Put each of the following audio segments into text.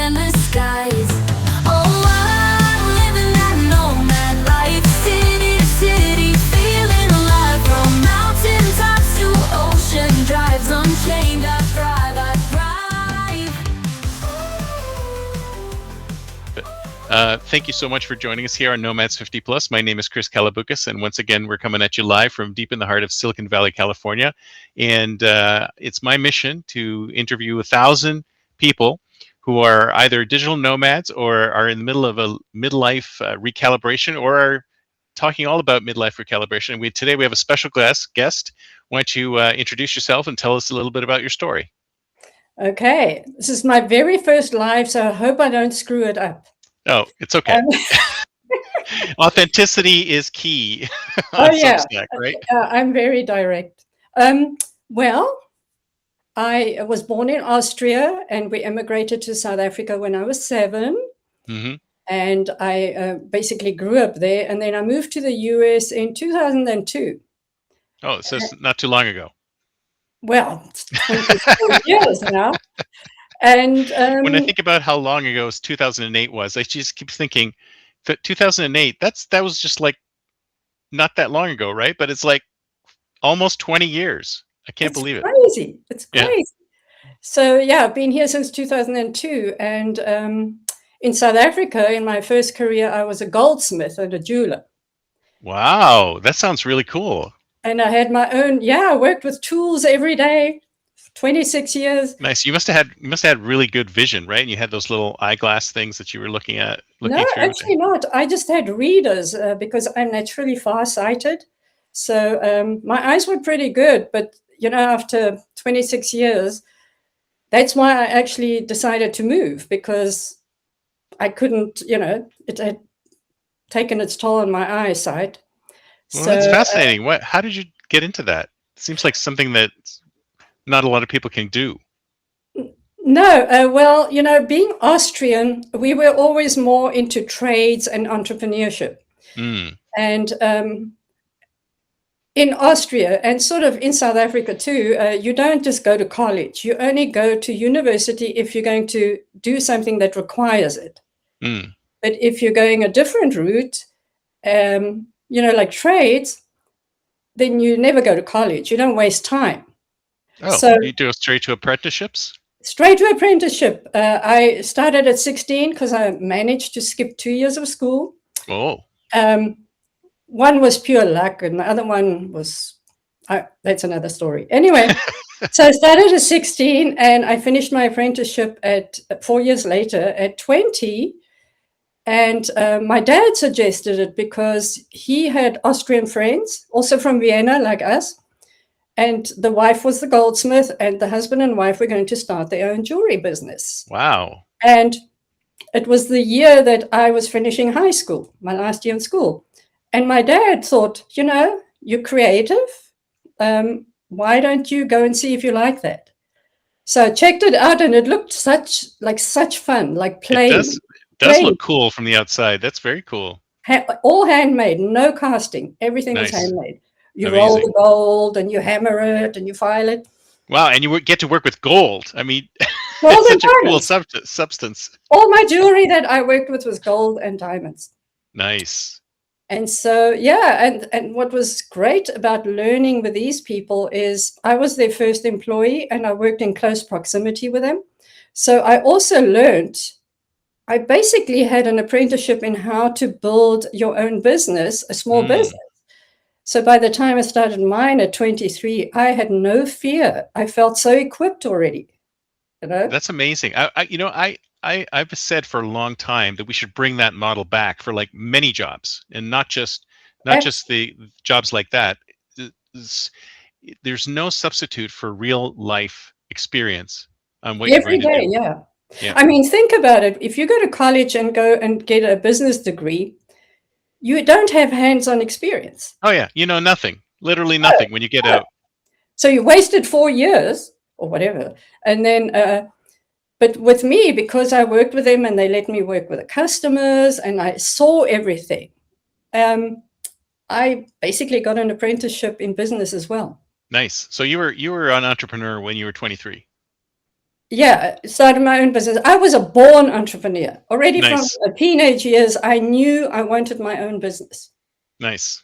endless skies. Oh, I'm living that nomad life, city to city, feeling alive. From mountain tops to ocean drives, unchained I thrive, I thrive. Thank you so much for joining us here on Nomads 50 Plus. My name is Chris Kalaboukis, and once again, we're coming at you live from deep in the heart of Silicon Valley, California. And it's my mission to interview 1,000 people who are either digital nomads or are in the middle of a midlife recalibration, or are talking all about midlife recalibration. And today we have a special guest. Why don't you introduce yourself and tell us a little bit about your story? Okay, this is my very first live, so I hope I don't screw it up. Oh, it's okay. Authenticity is key Oh on yeah, Substack, right? I'm very direct. Well, I was born in Austria, and we immigrated to South Africa when I was 7. Mm-hmm. And I basically grew up there. And then I moved to the US in 2002. Oh, so it's not too long ago. Well, it's 24 years now. And when I think about how long ago 2008 was, I just keep thinking that 2008, that was just like not that long ago, right? But it's like almost 20 years. I can't believe it. Crazy. It's crazy. Yeah. So yeah, I've been here since 2002. And in South Africa, in my first career, I was a goldsmith and a jeweler. Wow, that sounds really cool. And I had my own, I worked with tools every day, 26 years. Nice. You must have had really good vision, right? And you had those little eyeglass things that you were looking No, through. actually not. I just had readers because I'm naturally farsighted. So my eyes were pretty good, but after 26 years, that's why I actually decided to move, because I couldn't, it had taken its toll on my eyesight. Well, that's fascinating. How did you get into that? It seems like something that not a lot of people can do. No, well, being Austrian, we were always more into trades and entrepreneurship. And in Austria, and sort of in South Africa too, you don't just go to college. You only go to university if you're going to do something that requires it. But if you're going a different route, like trades, then you never go to college. You don't waste time. Oh, so you do straight to apprenticeships? Straight to apprenticeship. I started at 16 because I managed to skip 2 years of school. Oh. One was pure luck, and the other one was, that's another story. Anyway, so I started at 16, and I finished my apprenticeship at 4 years later at 20. And my dad suggested it because he had Austrian friends, also from Vienna, like us. And the wife was the goldsmith, and the husband and wife were going to start their own jewelry business. Wow. And it was the year that I was finishing high school, my last year in school. And my dad thought, you're creative. Why don't you go and see if you like that? So I checked it out, and it looked such fun, like playing. It does look cool from the outside. That's very cool. All handmade, no casting. Everything was handmade. You roll the gold, and you hammer it, and you file it. Wow, and you get to work with gold. I mean, it's such a cool substance. All my jewelry that I worked with was gold and diamonds. Nice. And so, and what was great about learning with these people is I was their first employee, and I worked in close proximity with them. So I also learned, I basically had an apprenticeship in how to build your own business, a small business. So by the time I started mine at 23, I had no fear. I felt so equipped already. That's amazing. I've said for a long time that we should bring that model back for like many jobs, and not just the jobs like that. There's no substitute for real life experience on what you're going to do. Yeah. I mean, think about it. If you go to college and go and get a business degree, you don't have hands-on experience. Oh yeah, nothing, literally nothing when you get out. So you wasted 4 years or whatever, and then. But with me, because I worked with them and they let me work with the customers and I saw everything, I basically got an apprenticeship in business as well. Nice. So you were an entrepreneur when you were 23. Yeah, started my own business. I was a born entrepreneur. Already from Nice, teenage years, I knew I wanted my own business. nice,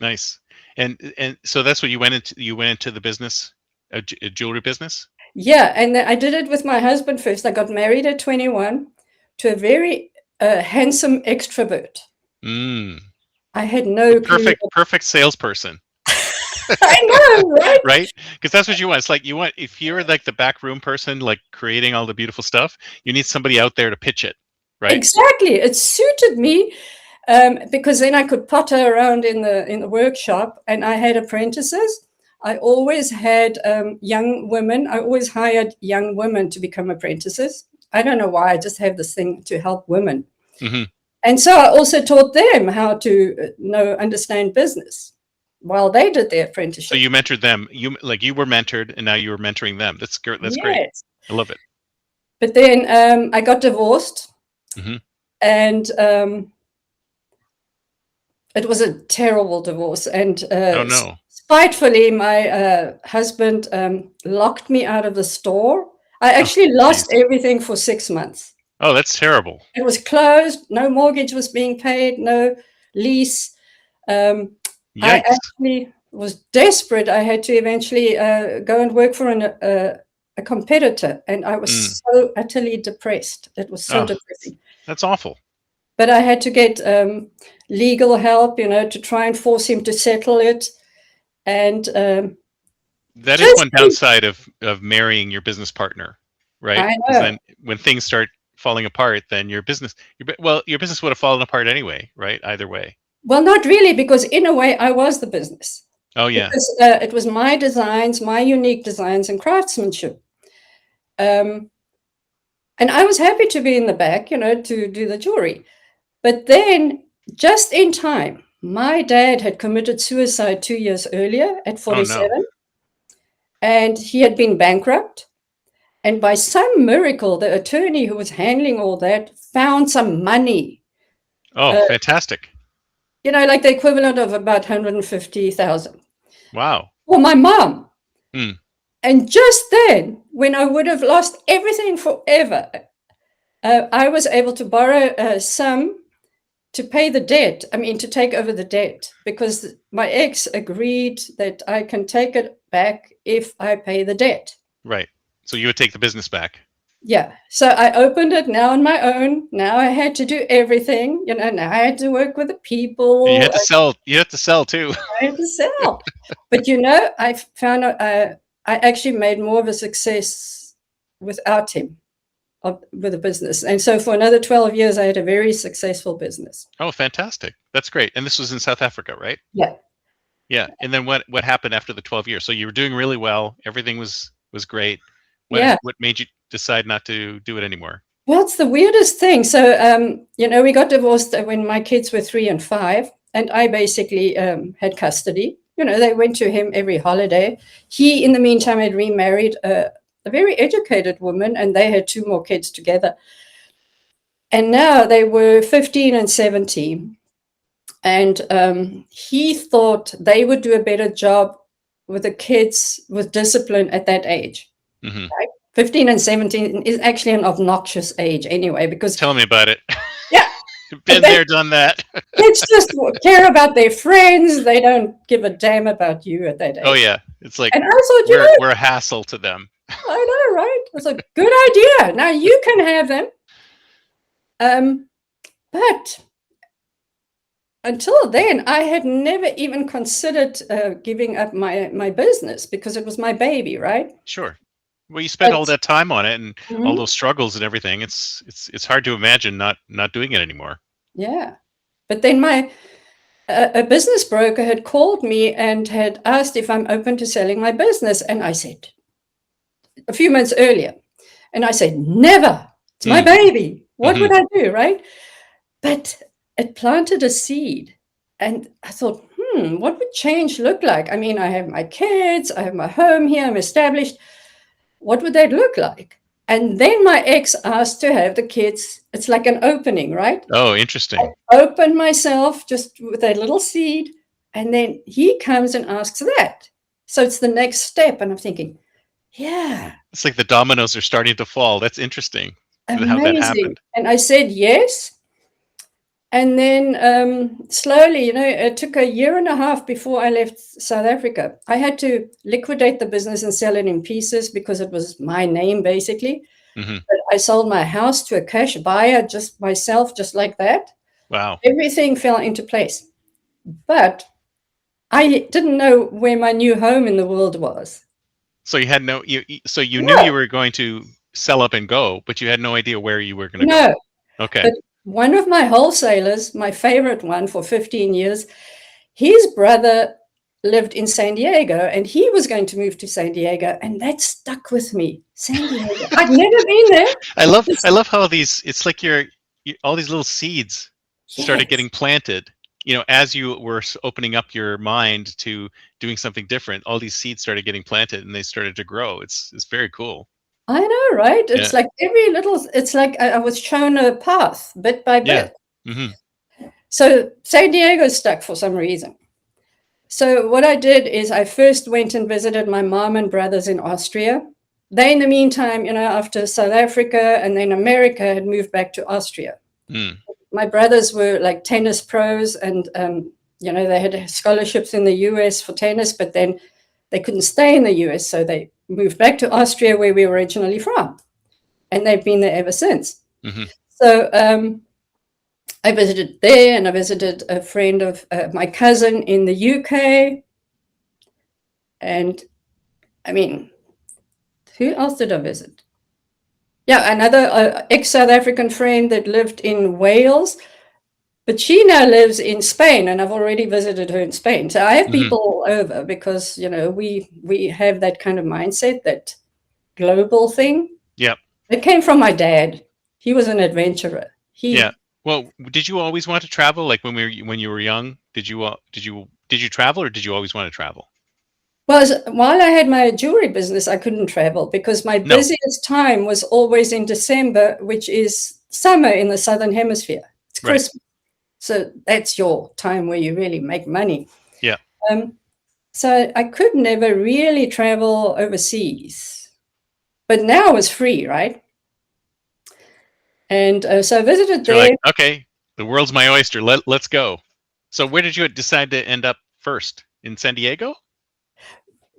nice. And so that's what you went into. You went into the business, a jewelry business. Yeah, and I did it with my husband first. I got married at 21 to a very handsome extrovert. Mm. I had no clue. Perfect salesperson. I know, right? Right? Because that's what you want. It's like you want, if you're like the back room person, like creating all the beautiful stuff, you need somebody out there to pitch it, right? Exactly. It suited me because then I could potter around in the workshop, and I had apprentices. I always had young women. I always hired young women to become apprentices. I don't know why. I just have this thing to help women. Hmm. And so I also taught them how to understand business while they did their apprenticeship. So you mentored them. You were mentored, and now you were mentoring them. That's great. That's great. Yes. I love it. But then I got divorced, Hmm. and it was a terrible divorce. And Oh no. spitefully, my husband locked me out of the store. I actually Oh, lost geez. everything for 6 months. Oh, that's terrible. It was closed. No mortgage was being paid. No lease. I Yikes. actually was desperate. I had to eventually go and work for a competitor, and I was so utterly depressed. It was so Oh, depressing. that's awful. But I had to get legal help, to try and force him to settle it. And That is one downside of marrying your business partner, right? I Because know. then when things start falling apart, then your business would have fallen apart anyway, right? Either way. Well, not really, because in a way I was the business. Oh yeah. Because it was my designs, my unique designs and craftsmanship. And I was happy to be in the back, to do the jewelry. But then, just in time, my dad had committed suicide 2 years earlier at 47. Oh no. And he had been bankrupt. And by some miracle, the attorney who was handling all that found some money. Oh, fantastic. Like the equivalent of about 150,000 Wow. for my mom. Hmm. And just then, when I would have lost everything forever, I was able to borrow some to pay the debt. I mean, to take over the debt, because my ex agreed that I can take it back if I pay the debt. Right. So you would take the business back. Yeah. So I opened it now on my own. Now I had to do everything. Now I had to work with the people. And you had to sell. You had to sell too. I had to sell. But I found out I actually made more of a success without him with the business. And so for another 12 years, I had a very successful business. Oh, fantastic. That's great. And this was in South Africa, right? Yeah. Yeah. And then what happened after the 12 years? So you were doing really well. Everything was great. What made you decide not to do it anymore? Well, it's the weirdest thing. So, we got divorced when my kids were 3 and 5, and I basically had custody. They went to him every holiday. He, in the meantime, had remarried a very educated woman, and they had 2 more kids together. And now they were 15 and 17. And he thought they would do a better job with the kids with discipline at that age. Mm-hmm. Right? 15 and 17 is actually an obnoxious age anyway, because tell me about it. Yeah. Been there, done that. It's just care about their friends. They don't give a damn about you at that age. Oh yeah. It's like, and I thought, we're a hassle to them. I know, right? It's a good idea. Now you can have them. But until then, I had never even considered giving up my business, because it was my baby, right? Sure. Well, you spent all that time on it and all those struggles and everything. It's hard to imagine not doing it anymore. Yeah. But then a business broker had called me and had asked if I'm open to selling my business. And I said, a few months earlier, and I said, never. It's my baby. What would I do, right? But it planted a seed. And I thought, what would change look like? I mean, I have my kids, I have my home here, I'm established. What would that look like? And then my ex asked to have the kids. It's like an opening, right? Oh, interesting. I opened myself just with a little seed, and then he comes and asks that. So it's the next step. And I'm thinking, Yeah, It's like the dominoes are starting to fall. That's interesting how that amazing. happened. And I said yes. And then slowly, it took a year and a half before I left South Africa. I had to liquidate the business and sell it in pieces because it was my name, basically. Hmm. But I sold my house to a cash buyer, just myself, just like that. Wow. Everything fell into place. But I didn't know where my new home in the world was. So you had so you knew No, you were going to sell up and go, but you had no idea where you were going to go. no. Okay. But one of my wholesalers, my favorite one for 15 years, his brother lived in San Diego and he was going to move to San Diego, and that stuck with me. San Diego. I'd never been there. I love how it's like all these little seeds started Yes. getting planted. As you were opening up your mind to doing something different, all these seeds started getting planted and they started to grow. It's very cool. I know, right? It's Yeah. like it's like I was shown a path bit by Yeah. bit. Hmm. So San Diego stuck for some reason. So what I did is I first went and visited my mom and brothers in Austria. They, in the meantime, after South Africa and then America, had moved back to Austria. Mm. My brothers were like tennis pros, and they had scholarships in the US for tennis, but then they couldn't stay in the US, so they moved back to Austria, where we were originally from, and they've been there ever since. Hmm. So I visited there, and I visited a friend of my cousin in the UK, and I mean, who else did I visit? Yeah, another ex-South African friend that lived in Wales, but she now lives in Spain, and I've already visited her in Spain. So I have people all over because, we have that kind of mindset, that global thing. Yeah. It came from my dad. He was an adventurer. Yeah. Well, did you always want to travel? Like when you were young, did you travel, or did you always want to travel? Well, while I had my jewelry business, I couldn't travel because my No. busiest time was always in December, which is summer in the Southern Hemisphere. It's Right. Christmas. So that's your time where you really make money. Yeah. So I could never really travel overseas. But now it's free, right? And so I visited So there. like, okay, the world's my oyster. Let's go. So where did you decide to end up first? In San Diego?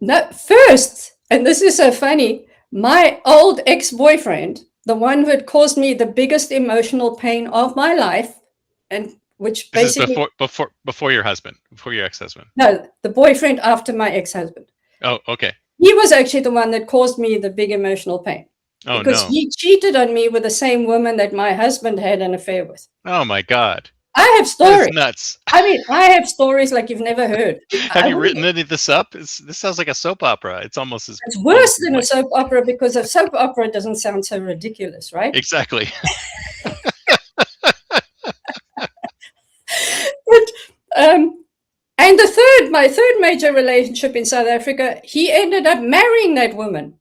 No, first, and this is so funny, my old ex-boyfriend, the one who had caused me the biggest emotional pain of my life, and which This is basically, before your husband, before your ex-husband. no, the boyfriend after my ex-husband. Oh, okay. He was actually the one that caused me the big emotional pain. Oh, because no. he cheated on me with the same woman that my husband had an affair with. Oh my God. I have That stories. is nuts. I mean, I have stories like you've never heard. Have you written any of this up? This sounds like a soap opera. It's almost as It's worse than a like, soap opera because a soap opera doesn't sound so ridiculous, right? exactly. But and my third major relationship in South Africa, he ended up marrying that woman.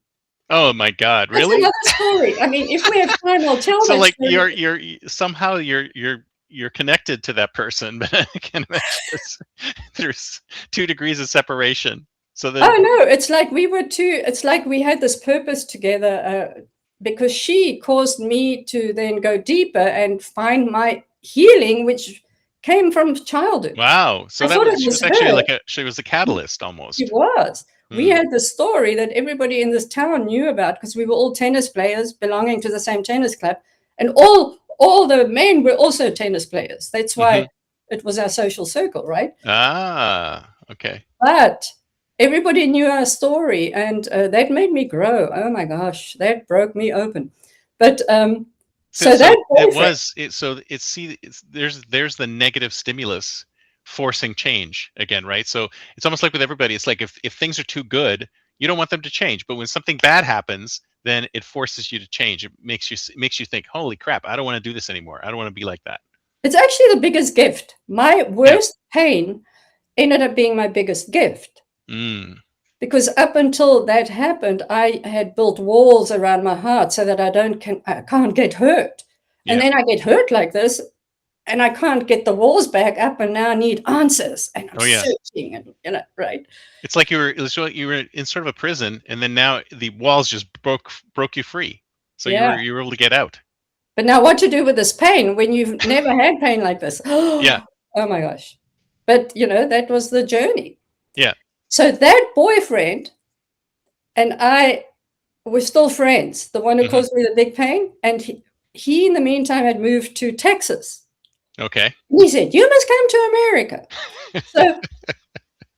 Oh my God, That's really? another story. I mean, if we have time, I'll tell So that like story. you're connected to that person, but I can imagine there's 2 degrees of separation. So then, Oh no, it's like we were two. It's like we had this purpose together because she caused me to then go deeper and find my healing, which came from childhood. wow. So I thought it she was was actually her. she was a catalyst almost. It was. We Hmm. had the story that everybody in this town knew about because we were all tennis players belonging to the same tennis club, and all the men were also tennis players. That's why it was our social circle, right? Ah, okay. But everybody knew our story, and that made me grow. Oh my gosh, that broke me open. But so that it boyfriend, was it. So there's the negative stimulus forcing change again, right? So it's almost like with everybody. It's like if things are too good, you don't want them to change. But when something bad happens, then it forces you to change. It makes you think, holy crap, I don't want to do this anymore. I don't want to be like that. it's actually the biggest gift. My worst pain ended up being my biggest gift. Mm. Because up until that happened, I had built walls around my heart so that I can't get hurt. And then I get hurt like this, and I can't get the walls back up, and now I need answers, and I'm Oh yeah. searching, and right. It's like you were in sort of a prison, and then now the walls just broke you free. So Yeah. you were able to get out. But now what to do with this pain when you've never had pain like this? Yeah. Oh my gosh. But that was the journey. Yeah. So that boyfriend and I were still friends, the one who caused me the big pain. And he in the meantime had moved to Texas. Okay. And he said, "You must come to America." So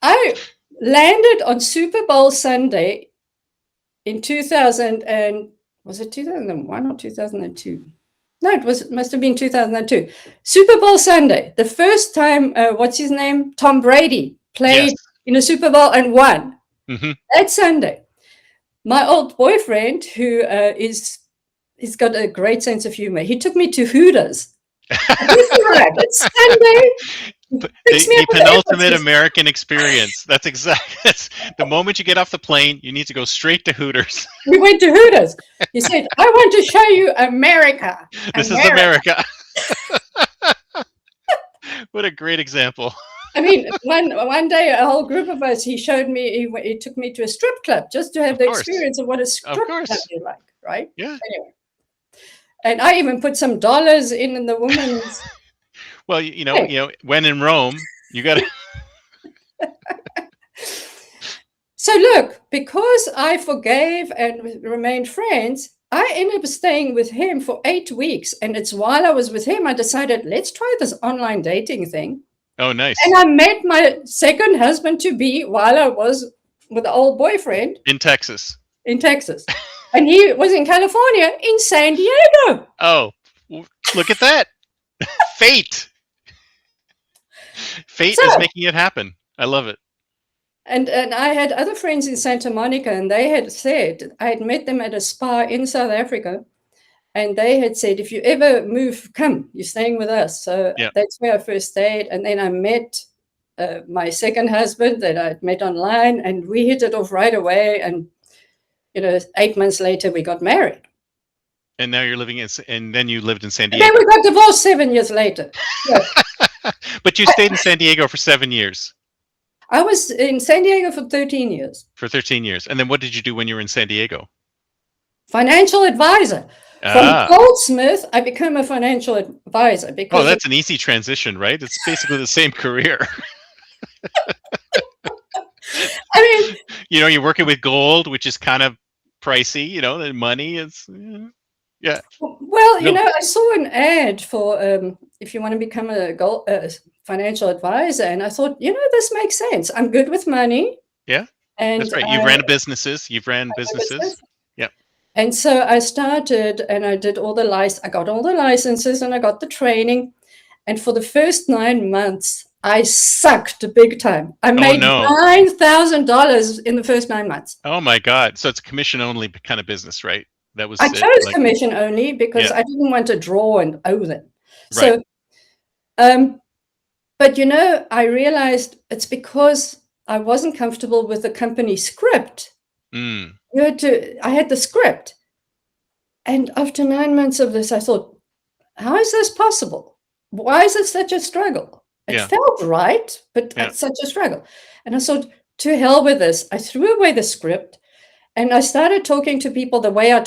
I landed on Super Bowl Sunday in 2000 and was it 2001 or 2002? No, must have been 2002. Super Bowl Sunday, the first time, what's his name? Tom Brady played in a Super Bowl and won. That Sunday. My old boyfriend, who he's got a great sense of humor, he took me to Hooters. Right, it's Sunday. The penultimate American experience. That's the moment you get off the plane, you need to go straight to Hooters. We went to Hooters. He said, "I want to show you America." This is America. What a great example. I mean, one day, a whole group of us, he showed me, he took me to a strip club just to have the experience of what a strip club is like, right? Yeah. Anyway. And I even put some dollars in the woman's. Well, when in Rome, you got to. So look, because I forgave and remained friends, I ended up staying with him for 8 weeks. And it's while I was with him, I decided, let's try this online dating thing. Oh, nice. And I met my second husband-to-be while I was with the old boyfriend. In Texas. And he was in California, in San Diego. Oh, look at that. Fate. Fate is making it happen. I love it. And I had other friends in Santa Monica, and they had said, I had met them at a spa in South Africa, and they had said, if you ever move, come, you're staying with us. So that's where I first stayed. And then I met my second husband that I'd met online, and we hit it off right away. And, 8 months later, we got married. And now you're living and then you lived in San Diego. And then we got divorced 7 years later. Yeah. But you stayed in San Diego for 7 years. I was in San Diego for 13 years. For 13 years. And then what did you do when you were in San Diego? Financial advisor. From Goldsmith, I became a financial advisor. Because that's an easy transition, right? It's basically the same career. I mean, you're working with gold, which is kind of pricey, the money is, yeah. Well, I saw an ad for if you want to become a financial advisor, and I thought, this makes sense. I'm good with money. Yeah, and that's right. You've ran businesses. Yeah. And so I started, and I did I got all the licenses, and I got the training. And for the first 9 months, I sucked big time. I made $9,000 in the first 9 months. Oh my God! So it's a commission only kind of business, right? That was. I chose commission only because I didn't want to draw and owe them. Right. So, but I realized it's because I wasn't comfortable with the company script. Mm. I had the script, and after 9 months of this, I thought, how is this possible? Why is it such a struggle? It felt right, but it's such a struggle. And I thought, to hell with this. I threw away the script, and I started talking to people the way I'm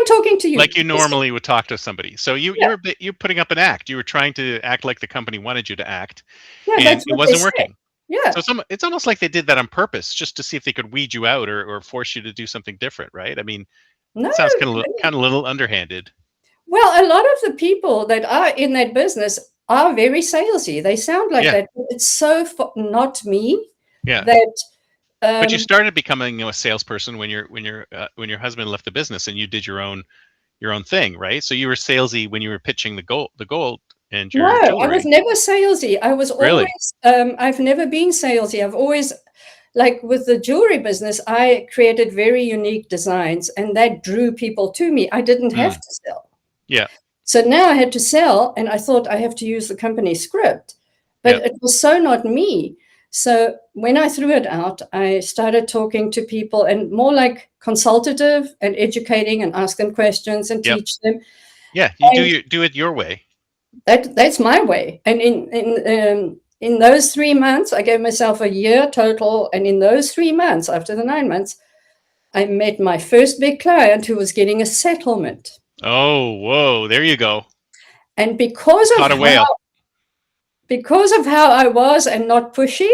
talking to you. Like you normally would talk to somebody. So you're putting up an act. You were trying to act like the company wanted you to act, and it wasn't working. Yeah. So it's almost like they did that on purpose, just to see if they could weed you out or force you to do something different, right? I mean, it sounds kind of a little underhanded. Well, a lot of the people that are in that business are very salesy. They sound like that. It's so not me. Yeah. That. But you started becoming a salesperson when your husband left the business and you did your own thing, right? So you were salesy when you were pitching the gold and your jewelry. I was never salesy. I was always. I've never been salesy. I've always, like with the jewelry business, I created very unique designs, and that drew people to me. I didn't have to sell. Yeah. So now I had to sell, and I thought I have to use the company script, but it was so not me. So when I threw it out, I started talking to people and more like consultative and educating and ask them questions and teach them. Yeah, you do it your way. That's my way. And in those 3 months, I gave myself a year total. And in those 3 months, after the 9 months, I met my first big client who was getting a settlement. Oh, whoa! There you go. And because Caught a whale. of how I was and not pushy,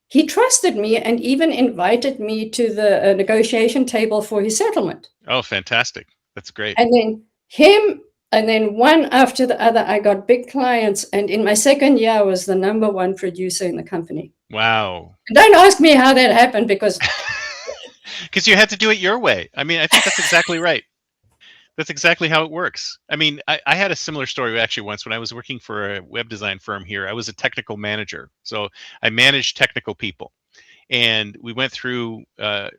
he trusted me and even invited me to the negotiation table for his settlement. Oh, fantastic! That's great. And then one after the other, I got big clients. And in my second year, I was the #1 producer in the company. Wow. And don't ask me how that happened, because Because you had to do it your way. I mean, I think that's exactly right. That's exactly how it works. I mean, I had a similar story actually once when I was working for a web design firm here. I was a technical manager. So I managed technical people. And we went through a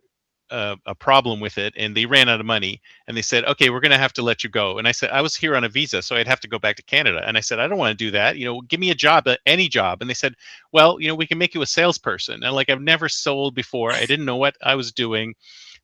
problem with it, and they ran out of money. And they said, okay, we're going to have to let you go. And I said, I was here on a visa, so I'd have to go back to Canada. And I said, I don't want to do that. Give me a job, any job. And they said, well, we can make you a salesperson. And like, I've never sold before. I didn't know what I was doing.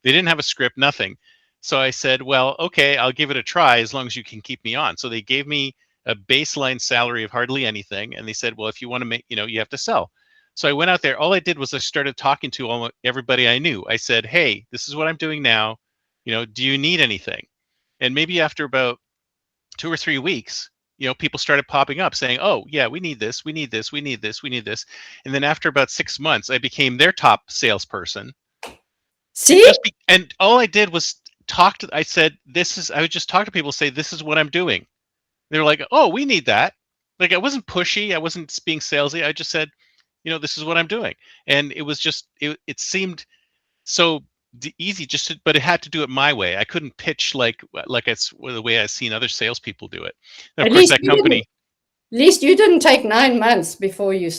They didn't have a script, nothing. So I said, well, okay, I'll give it a try as long as you can keep me on. So they gave me a baseline salary of hardly anything. And they said, well, if you want to make, you have to sell. So I went out there. All I did was I started talking to everybody I knew. I said, hey, this is what I'm doing now. Do you need anything? And maybe after about 2 or 3 weeks, people started popping up saying, oh, yeah, we need this, we need this, we need this, we need this. And then after about 6 months, I became their top salesperson. see, And all I did was I would just talk to people, say, this is what I'm doing. They were like, oh, we need that. Like, I wasn't pushy. I wasn't being salesy. I just said, this is what I'm doing. And it was just, it seemed so easy but it had to do it my way. I couldn't pitch like it's the way I've seen other salespeople do it. And of course, that company. At least you didn't take 9 months before you.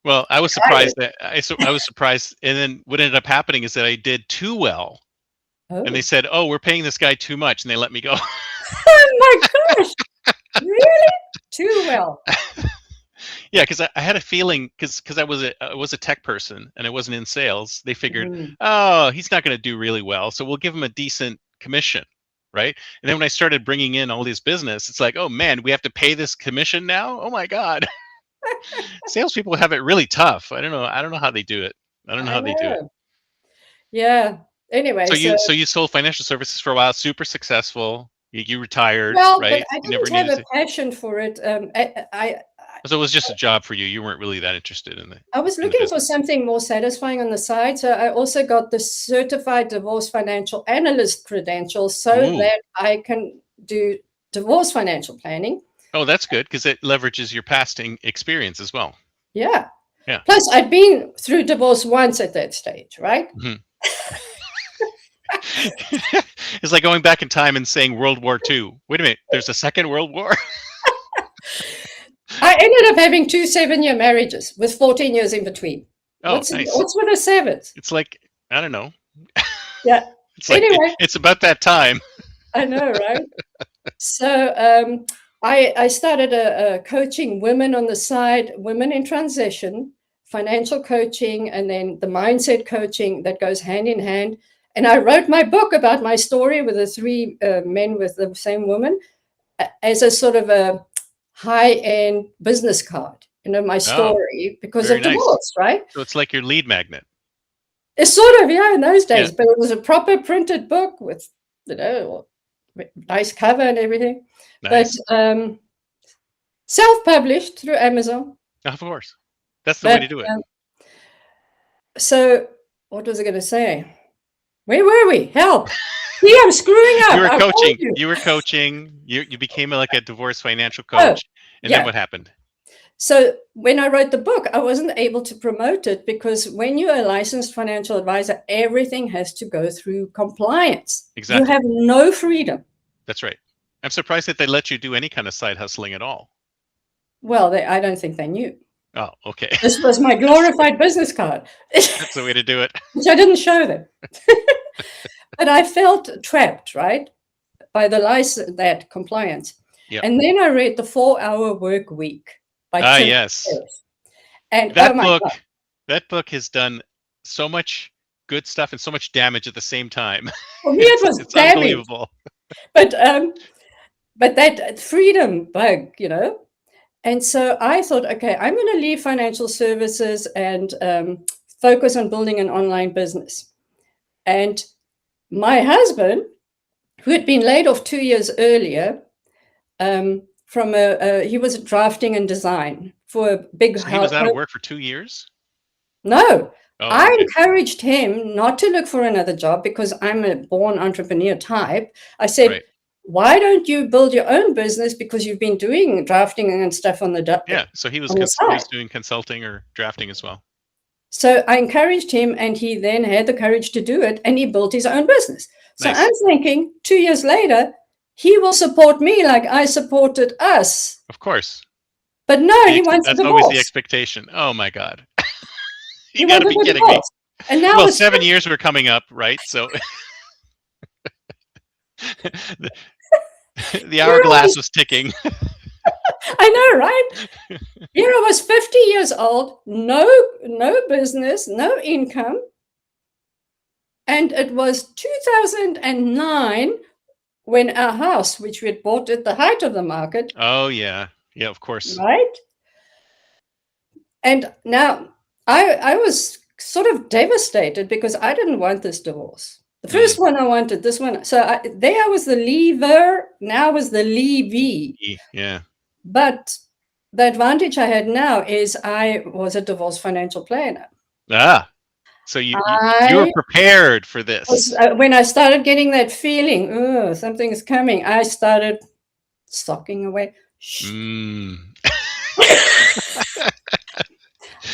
Well, I was surprised I was surprised. And then what ended up happening is that I did too well. Oh. And they said, oh, we're paying this guy too much. And they let me go. Oh my gosh. Really? Too well. Yeah, because I had a feeling, because I was a tech person and I wasn't in sales. They figured, oh, he's not going to do really well, so we'll give him a decent commission, right? And then when I started bringing in all this business, it's like, oh man, we have to pay this commission now. Oh my god, salespeople have it really tough. I don't know how they do it. I don't know how they do it. Yeah. Anyway, so you sold financial services for a while, super successful. You retired, well, right? but I didn't have a passion for it. So it was just a job for you. You weren't really that interested in it. I was looking for something more satisfying on the side. So I also got the certified divorce financial analyst credentials so that I can do divorce financial planning. Oh, that's good, because it leverages your past experience as well. Yeah. Yeah. Plus, I'd been through divorce once at that stage, right? Mm-hmm. It's like going back in time and saying World War II. Wait a minute, there's a second World War? I ended up having 2 7-year marriages with 14 years in between. Oh, What's nice. What's with a 7? It's like, I don't know. Yeah. It's like, anyway, it's about that time. I know, right? So I started coaching women on the side, women in transition, financial coaching, and then the mindset coaching that goes hand in hand. And I wrote my book about my story with the 3 men with the same woman as a sort of a high-end business card, my story, because of divorce, right? So it's like your lead magnet. It's sort of, in those days, but it was a proper printed book with, nice cover and everything. Nice. But self-published through Amazon. Of course. That's the way to do it. So what was I going to say? Where were we? Help. See, I'm screwing up. You were coaching. You became like a divorce financial coach. And then what happened? So when I wrote the book, I wasn't able to promote it because when you're a licensed financial advisor, everything has to go through compliance. Exactly. You have no freedom. That's right. I'm surprised that they let you do any kind of side hustling at all. Well, I don't think they knew. Oh, okay. This was my glorified business card. That's the way to do it. Which I didn't show them. But I felt trapped, right, by the license, that compliance. Yep. And then I read The 4-Hour Work Week by Tim yes. Ferriss. And that book has done so much good stuff and so much damage at the same time. For me, it was it's unbelievable. But but that freedom bug, And so I thought, okay, I'm going to leave financial services and focus on building an online business. And my husband, who had been laid off 2 years earlier, he was drafting and design for a big So he was out of work for 2 years? No. Oh, I okay. encouraged him not to look for another job because I'm a born entrepreneur type. I said, Right. why don't you build your own business, because you've been doing drafting and stuff on the Yeah, so he was on the side. doing consulting or drafting as well. So I encouraged him, and he then had the courage to do it, and he built his own business. So Nice. I'm thinking 2 years later, he will support me like I supported us. Of course. But no, he wants a That's divorce. always the expectation. Oh my God. He You got to wanted be a kidding me. divorce. And now Well, it's 7 years were coming up, right? So the hourglass was ticking. I know, right? Here I was 50 years old, no business, no income. And it was 2009 when our house, which we had bought at the height of the market. Oh, yeah. Yeah, of course. Right? And now I was sort of devastated because I didn't want this divorce. The first one I wanted, this one. So I was the leaver, now I was the leavee. Yeah. But the advantage I had now is I was a divorce financial planner. So you were prepared for this. When I started getting that feeling, oh, something's coming, I started socking away.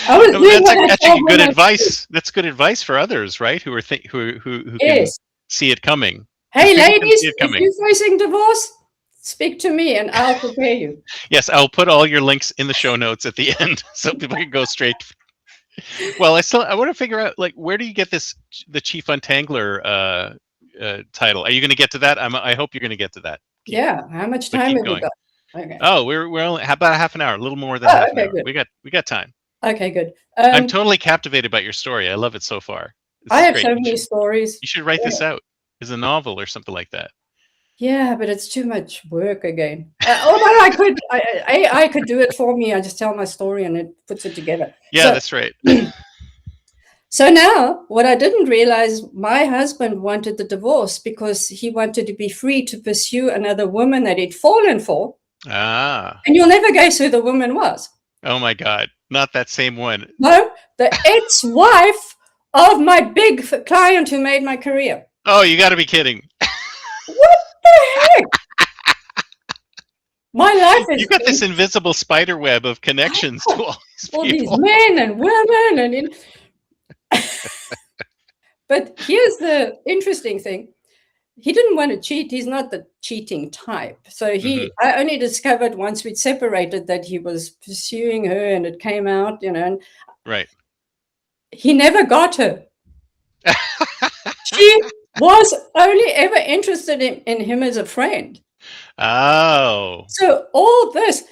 I was doing that's actually good advice. That's good advice for others, right? Who can see it coming. Hey, ladies, if you're facing divorce, speak to me and I'll prepare you. Yes, I'll put all your links in the show notes at the end so people can go straight. Well, I want to figure out, like, where do you get the Chief Untangler title? Are you going to get to that? I hope you're going to get to that. Yeah. How much time have we got? Okay. Oh, we're only about half an hour, a little more than half an hour. Good. We got time. Okay, good. I'm totally captivated by your story. I love it so far. I have so many stories. You should write this out as a novel or something like that. Yeah, but it's too much work again. Although I could do it for me. I just tell my story and it puts it together. Yeah, that's right. So now, what I didn't realize, my husband wanted the divorce because he wanted to be free to pursue another woman that he'd fallen for. And you'll never guess who the woman was. Oh my God, not that same one. No, the ex-wife of my big client who made my career. Oh, you got to be kidding. What the heck? My life is... You got this invisible spider web of connections to all these people. All these men and women. But here's the interesting thing. He didn't want to cheat. He's not the cheating type. So I only discovered once we'd separated that he was pursuing her, and it came out, and right. He never got her. She was only ever interested in him as a friend. Oh. So all this,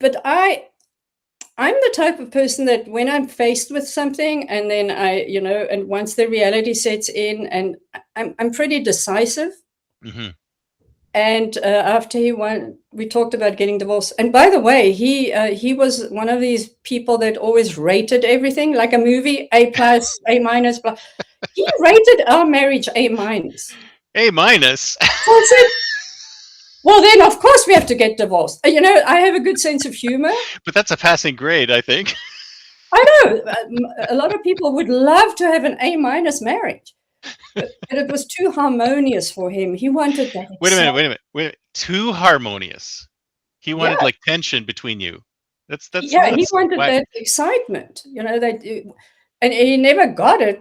but I'm the type of person that when I'm faced with something, and then and once the reality sets in, and I'm pretty decisive. Mm-hmm. And after we talked about getting divorced. And by the way, he was one of these people that always rated everything like a movie, A+, A-, blah. He rated our marriage A-. A-. So I said, well, then, of course, we have to get divorced. I have a good sense of humor. But that's a passing grade, I think. I know. A lot of people would love to have an A- marriage. But it was too harmonious for him. He wanted that. Wait a minute. Too harmonious. He wanted like tension between you. That's he wanted that excitement, and he never got it,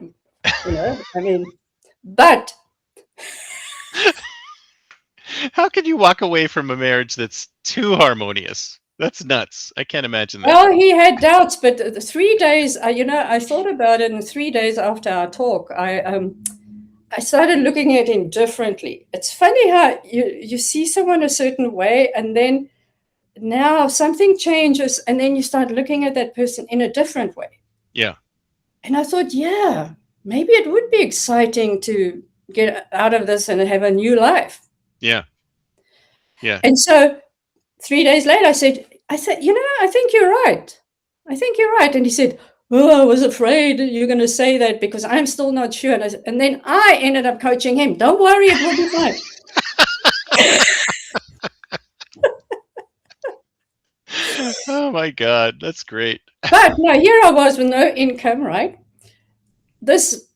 but how could you walk away from a marriage that's too harmonious? That's nuts. I can't imagine that. Well, he had doubts, but the 3 days, I thought about it, and 3 days after our talk, I started looking at him differently. It's funny how you see someone a certain way, and then now something changes, and then you start looking at that person in a different way. Yeah. And I thought, yeah, maybe it would be exciting to get out of this and have a new life. Yeah. Yeah. And so 3 days later, I said, you know, I think you're right. I think you're right. And he said, oh, I was afraid you're going to say that because I'm still not sure. And then I ended up coaching him. Don't worry, it will be fine. Oh my God, that's great. But no, here I was with no income, right? This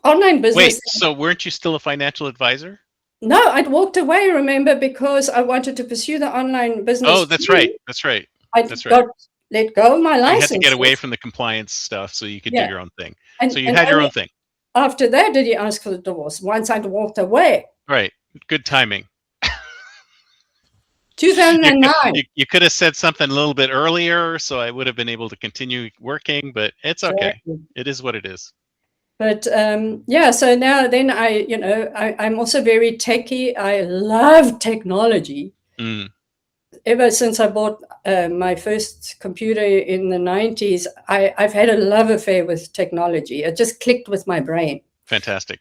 online business. Wait, so weren't you still a financial advisor? No, I'd walked away, remember, because I wanted to pursue the online business. Oh, that's right. That's right. I got let go of my license. You had to get away from the compliance stuff so you could do your own thing. So you And had your own thing. After that, did he ask for the divorce? Once I'd walked away. Right. Good timing. 2009. You could have said something a little bit earlier, so I would have been able to continue working, but it's okay. Exactly. It is what it is. But yeah, so now then I'm also very techie. I love technology. Mm. Ever since I bought my first computer in the 90s, I've had a love affair with technology. It just clicked with my brain. Fantastic.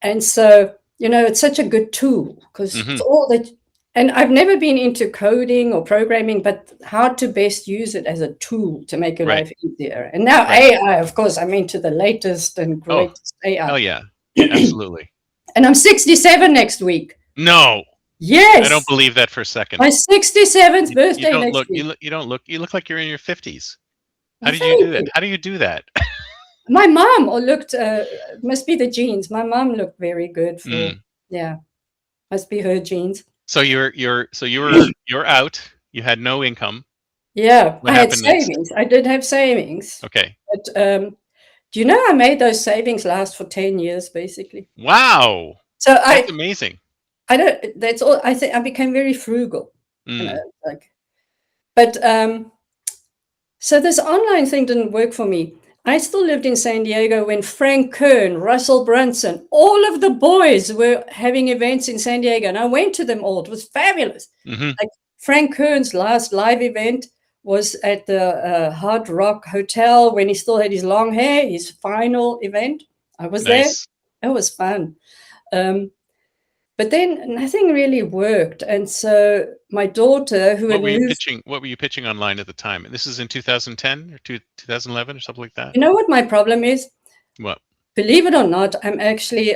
And so, you know, it's such a good tool because it's all that. And I've never been into coding or programming, but how to best use it as a tool to make your life easier. And now AI, of course, I'm into the latest and greatest AI. Oh, yeah. Absolutely. And I'm 67 next week. No. Yes. I don't believe that for a second. My 67th birthday next week. You look like you're in your 50s. How did you do that? How do you do that? My mom looked, must be the genes. My mom looked very good for, yeah, must be her genes. So you're out. You had no income. Yeah, I had savings. I did have savings. Okay. But do you know I made those savings last for 10 years, basically? Wow. So that's amazing. That's all. I think I became very frugal. You know, so this online thing didn't work for me. I still lived in San Diego when Frank Kern, Russell Brunson, all of the boys were having events in San Diego. And I went to them all. It was fabulous. Like Frank Kern's last live event was at the Hard Rock Hotel when he still had his long hair, his final event. I was there. It was fun. But then nothing really worked. And so my daughter, who what were you pitching online at the time? And this is in 2010 or 2011 or something like that? You know what my problem is? What? Believe it or not, I'm actually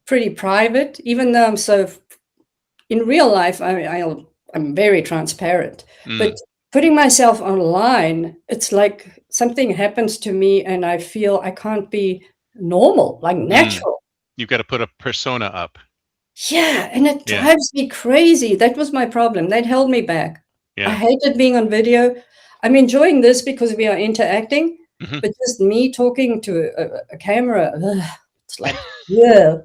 pretty private, even though I'm so in real life, I'm very transparent. But putting myself online, it's like something happens to me and I feel I can't be normal, like natural. You've got to put a persona up. Yeah, and it drives me crazy. That was my problem. That held me back. Yeah. I hated being on video. I'm enjoying this because we are interacting, but just me talking to a camera, it's like, yeah.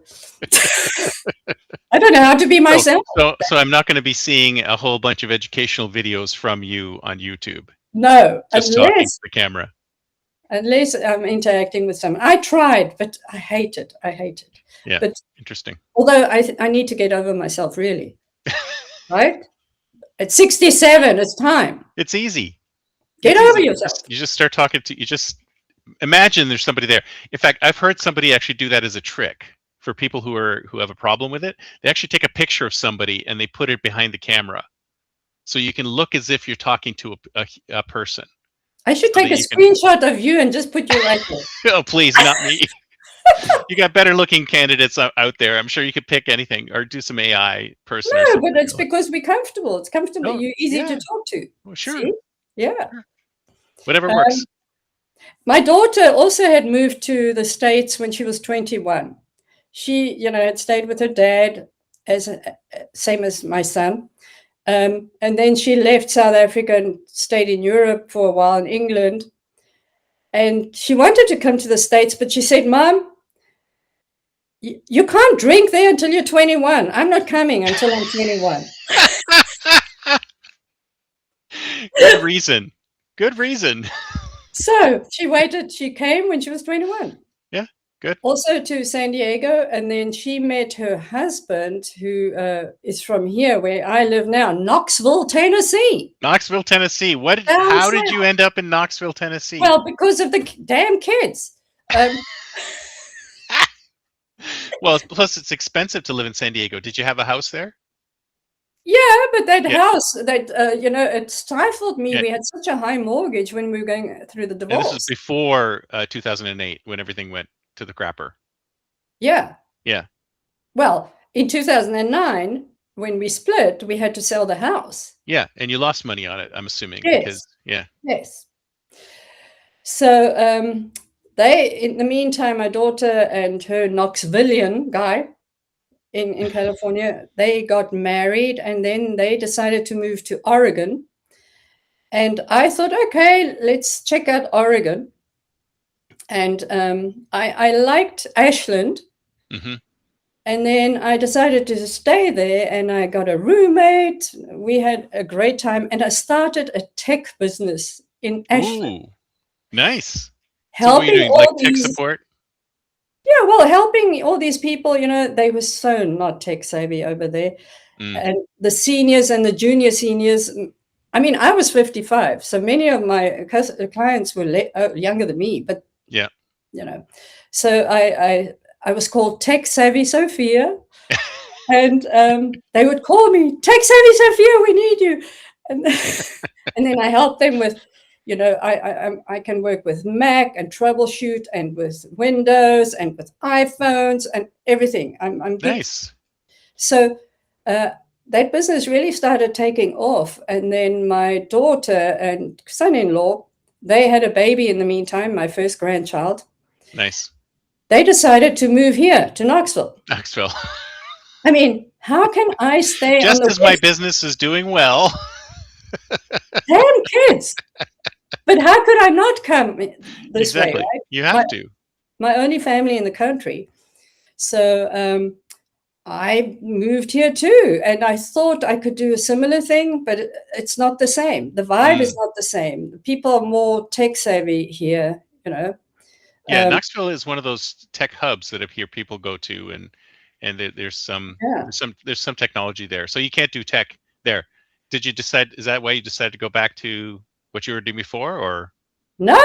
I don't know how to be myself. So I'm not going to be seeing a whole bunch of educational videos from you on YouTube. No, just talking to the camera. Unless I'm interacting with someone. I tried, but I hate it. Yeah, but interesting. Although I need to get over myself, really. Right? At 67, it's time. It's easy. Get over yourself. You just start talking to, you just imagine there's somebody there. In fact, I've heard somebody actually do that as a trick for people who have a problem with it. They actually take a picture of somebody and they put it behind the camera. So you can look as if you're talking to a person. I should take a screenshot of you and just put you right there. Oh, please, not me. You got better looking candidates out there. I'm sure you could pick anything or do some AI person. No, but it's because we're comfortable. It's comfortable. Oh, you're easy to talk to. Well, sure. See? Yeah. Sure. Whatever works. My daughter also had moved to the States when she was 21. She, had stayed with her dad, same as my son. And then she left South Africa and stayed in Europe for a while in England. And she wanted to come to the States, but she said, Mom, you can't drink there until you're 21. I'm not coming until I'm 21. Good reason. Good reason. So she waited. She came when she was 21. Yeah, good. Also to San Diego. And then she met her husband, who is from here, where I live now, Knoxville, Tennessee. Knoxville, Tennessee. How did you end up in Knoxville, Tennessee? Well, because of the damn kids. Well, plus it's expensive to live in San Diego. Did you have a house there? Yeah, but that Yeah. house, that it stifled me. Yeah. We had such a high mortgage when we were going through the And this was divorce. before 2008 when everything went to the crapper. Yeah. Yeah. Well, in 2009, when we split, we had to sell the house. Yeah. And you lost money on it, I'm assuming, Yes. because, yeah. Yes. So in the meantime, my daughter and her Knoxvillian guy in California, they got married, and then they decided to move to Oregon. And I thought, okay, let's check out Oregon. And I liked Ashland. Hmm. And then I decided to stay there, and I got a roommate. We had a great time, and I started a tech business in Ashland. Ooh, nice. So what were you Helping doing? Like all tech these, support? yeah, well, helping all these people, they were so not tech savvy over there. Mm, And the seniors and the junior seniors, I mean, I was 55, so many of my clients were younger than me, but, yeah. So I was called Tech Savvy Sophia, and they would call me, Tech Savvy Sophia, we need you. And, and then I helped them with, I can work with Mac and troubleshoot, and with Windows and with iPhones and everything. I'm good. Nice. So that business really started taking off. And then my daughter and son-in-law, they had a baby in the meantime, my first grandchild. Nice. They decided to move here to Knoxville. Knoxville. I mean, how can I stay Just on the as my business is doing well. 10 kids? But how could I not come this Exactly. way, right? You have to. My only family in the country. So I moved here too, and I thought I could do a similar thing, but it's not the same. The vibe is not the same. The people are more tech savvy here, Yeah, Knoxville is one of those tech hubs that up here people go to, and there's some technology there. So you can't do tech there. Did you decide? Is that why you decided to go back to what you were doing before, or? No,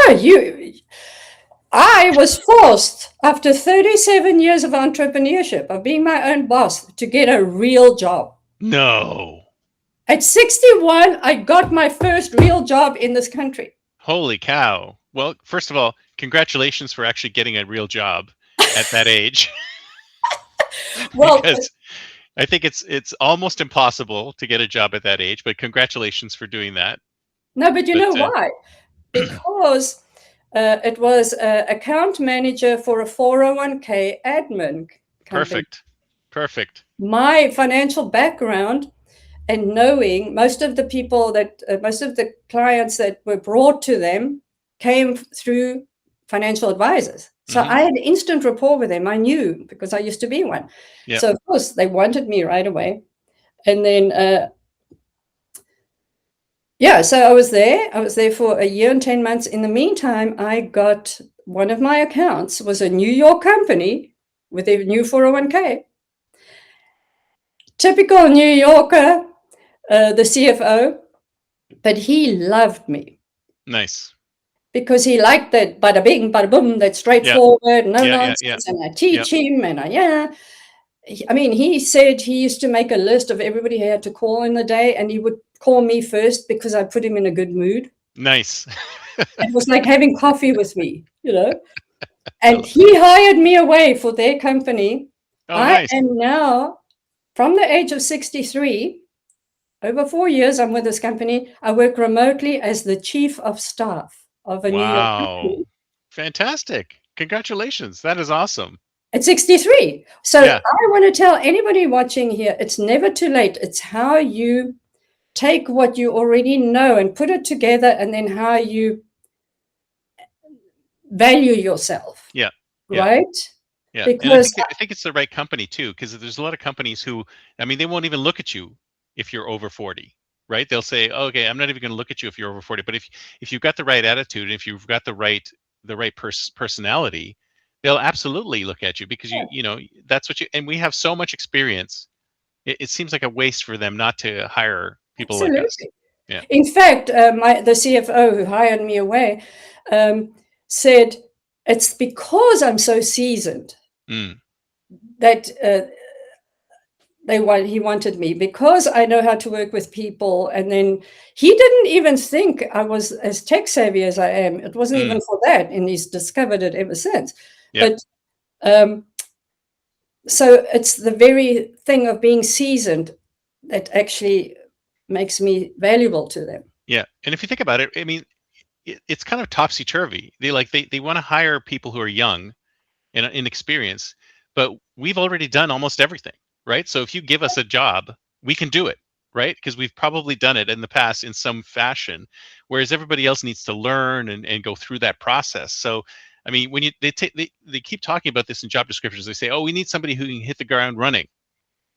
I was forced, after 37 years of entrepreneurship, of being my own boss, to get a real job. No. At 61, I got my first real job in this country. Holy cow. Well, first of all, congratulations for actually getting a real job at that age. Well, because I think it's almost impossible to get a job at that age, but congratulations for doing that. No, but you know why? Because it was account manager for a 401k admin company. Perfect. My financial background and knowing most of the people most of the clients that were brought to them came through financial advisors. So I had instant rapport with them. I knew, because I used to be one. Yep. So of course they wanted me right away. And then, so I was there. I was there for a year and 10 months. In the meantime, I got one of my accounts was a New York company with a new 401k. Typical New Yorker, the CFO, but he loved me. Nice. Because he liked that bada bing, bada boom, that straightforward, no nonsense, and I teach him, and I mean, he said he used to make a list of everybody he had to call in the day, and he would call me first because I put him in a good mood. Nice. It was like having coffee with me, And he hired me away for their company. Nice. I am now, from the age of 63, over 4 years I'm with this company, I work remotely as the chief of staff of a New York company. Fantastic. Congratulations. That is awesome. At 63. So I want to tell anybody watching here, it's never too late. It's how you take what you already know and put it together, and then how you value yourself. Yeah. Right? Yeah. Because and I think it's the right company too, because there's a lot of companies who, I mean, they won't even look at you if you're over 40. Right? They'll say, okay, I'm not even going to look at you if you're over 40. But if you've got the right attitude, and if you've got the right personality, they'll absolutely look at you, because you know that's what you. And we have so much experience. It seems like a waste for them not to hire people like us. Yeah. In fact, the CFO who hired me away said, it's because I'm so seasoned that he wanted me because I know how to work with people. And then he didn't even think I was as tech savvy as I am. It wasn't even for that, and he's discovered it ever since. Yeah. But so it's the very thing of being seasoned that actually makes me valuable to them. Yeah. And if you think about it, I mean, it's kind of topsy-turvy. They want to hire people who are young and inexperienced, but we've already done almost everything, right? So if you give us a job, we can do it, right? Because we've probably done it in the past in some fashion, whereas everybody else needs to learn and go through that process. So I mean, when they keep talking about this in job descriptions, they say, oh, we need somebody who can hit the ground running.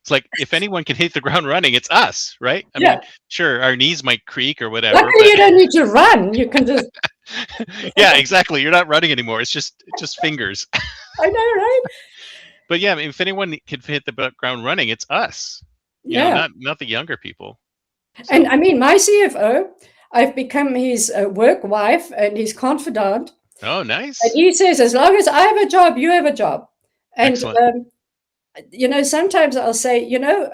It's like, if anyone can hit the ground running, it's us, right? I mean, sure, our knees might creak or whatever. Luckily, you don't need to run. You can just. Yeah, exactly. You're not running anymore. It's just fingers. I know, right? But yeah, I mean, if anyone can hit the ground running, it's us. You know, not the younger people. So. And I mean, my CFO, I've become his work wife and his confidant. Oh, nice. And he says, as long as I have a job, you have a job. And you know, sometimes I'll say, you know,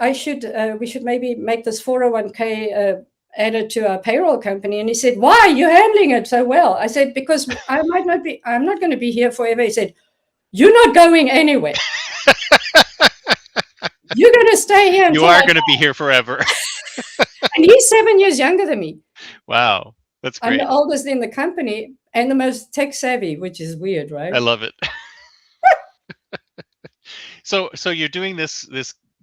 we should maybe make this 401k added to our payroll company. And he said, why? You're handling it so well. I said, because I'm not going to be here forever. He said, you're not going anywhere. You're going to stay here. You are going to be here forever. And he's 7 years younger than me. Wow. That's great. I'm the oldest in the company and the most tech savvy, which is weird, right? I love it. So you're doing this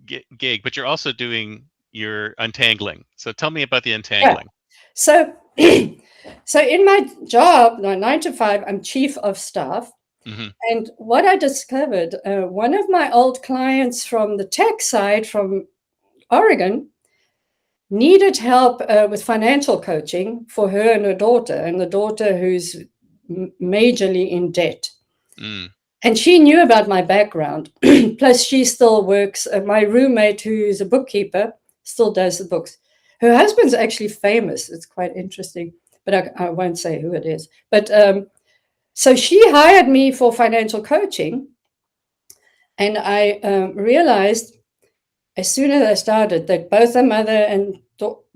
gig, but you're also doing your untangling. So tell me about the untangling. Yeah. So in my job, 9 to 5, I'm chief of staff. Mm-hmm. And what I discovered, one of my old clients from the tech side from Oregon needed help with financial coaching for her and her daughter, and the daughter who's majorly in debt. Mm. And she knew about my background. Plus, she still works. My roommate, who's a bookkeeper, still does the books. Her husband's actually famous. It's quite interesting, but I won't say who it is. But so she hired me for financial coaching. And I realized as soon as I started that both the mother and